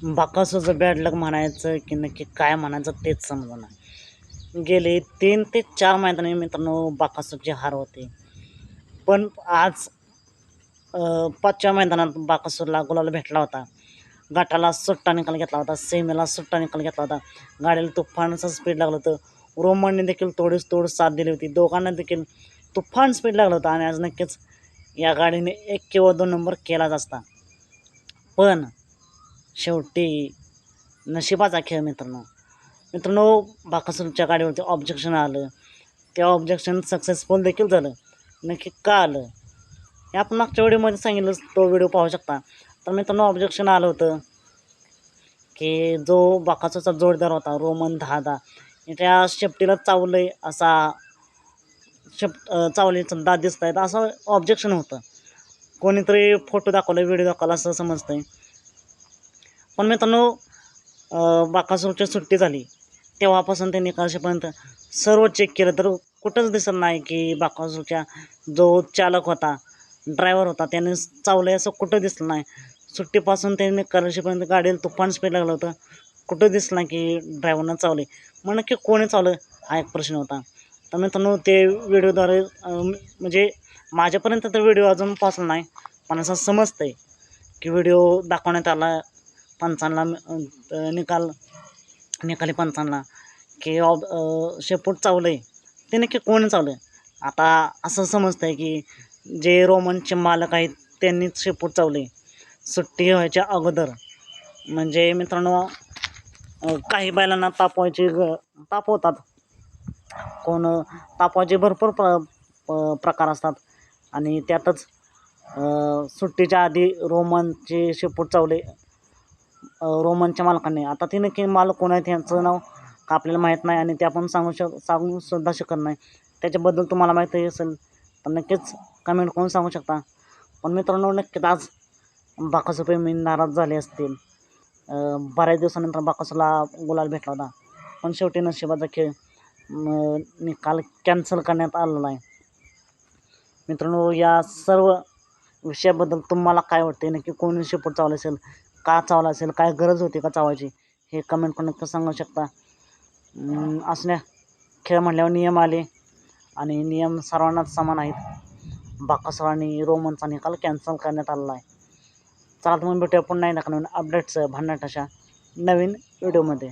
बाकासूरचं bad लक म्हणायचं की नक्की काय म्हणायचं तेच समजेना. गेले 3 ते 4 मैदानी मित्रांनो बाकासूरचे हार होते. पण आज 5व्या मैदानात बाकासूरला गुलाल भेटला होता. गटाला सुट्टा निकाल घेतला होता, सेमीला सुट्टा निकाल घेतला होता. गाडीला तुफानचं स्पीड लागलं होतं. रोमनने देखील तोडीस तोड साथ दिली होती. दोघांना देखील तुफान स्पीड लागलं होतं आणि आज नक्कीच या गाडीने 1 किंवा 2 नंबर केलाच असता. पण शेवटी नशिबाचा खेळ मित्रांनो बाकासूरच्या गाडीवरती ऑब्जेक्शन आलं. ते ऑब्जेक्शन सक्सेसफुल देखील झालं. नक्की का आलं हे आपण मागच्या व्हिडिओमध्ये सांगितलं, तो व्हिडिओ पाहू शकता. तर मित्रांनो ऑब्जेक्शन आलं होतं की जो बाकासूरचा जोडीदार होता रोमन दादा त्या शेपटीला चावलंय असा चावलीचा दात दिसत आहेत असं ऑब्जेक्शन होतं. कोणीतरी फोटो दाखवला, व्हिडिओ दाखवला असं समजतंय. पण मित्रांनो बाकासूरची सुट्टी झाली तेव्हापासून ते निकालापर्यंत सर्व चेक केलं तर कुठंच दिसत नाही की बाकासूरच्या जो चालक होता, ड्रायव्हर होता, त्याने चावलं असं कुठं दिसलं नाही. सुट्टीपासून ते निकालापर्यंत गाडीला तुफान स्पीड लागलं होतं. कुठं दिसलं नाही की ड्रायव्हरनं चावले. मग नक्की कोणी चावलं हा एक प्रश्न होता. तर मित्रांनो ते व्हिडिओद्वारे म्हणजे माझ्यापर्यंत तर व्हिडिओ अजून पोहोचला नाही, पण असं समजतंय की व्हिडिओ दाखवण्यात आला पंचांना निकाली पंचांना की शेपूट चावलं आहे. ते नक्की कोण चावलं आता असं समजतंय की जे रोमनचे मालक आहेत त्यांनीच शेपूट चावले सुट्टी व्हायच्या अगोदर. म्हणजे मित्रांनो काही बैलांना ताप होतात. कोण तापाचे भरपूर प्रकार असतात आणि त्यातच सुट्टीच्या आधी रोमनचे शेपूट चावले रोमनच्या मालकांनी. आता ते नक्की मालक कोण आहेत यांचं नाव आपल्याला माहीत नाही आणि ते आपण सांगू सुद्धा शकत नाही. त्याच्याबद्दल तुम्हाला माहिती असेल तर नक्कीच कमेंट करून सांगू शकता. पण मित्रांनो नक्कीच आज बाकासूरप्रेमी नाराज झाले असतील. बऱ्याच दिवसानंतर बाकासूरला गुलाल भेटला होता, पण शेवटी नशिबाचा खेळ निकाल कॅन्सल करण्यात आलेला आहे. मित्रांनो या सर्व विषयाबद्दल तुम्हाला काय वाटते, नक्की कोणी शेपूट चावला असेल, का चावला असेल, काय गरज होती का चावायची हे कमेंट करून नक्की सांगू शकता. असल्या खेळ म्हटल्यावर नियम आले आणि नियम सर्वांनाच समान आहेत. बाकासूर आणि रोमनचा निकाल कॅन्सल करण्यात आलेला आहे. चला तर मग भेटूया पुन्हा एकदा नवीन अपडेट्स भन्नाट अशा नवीन व्हिडिओमध्ये.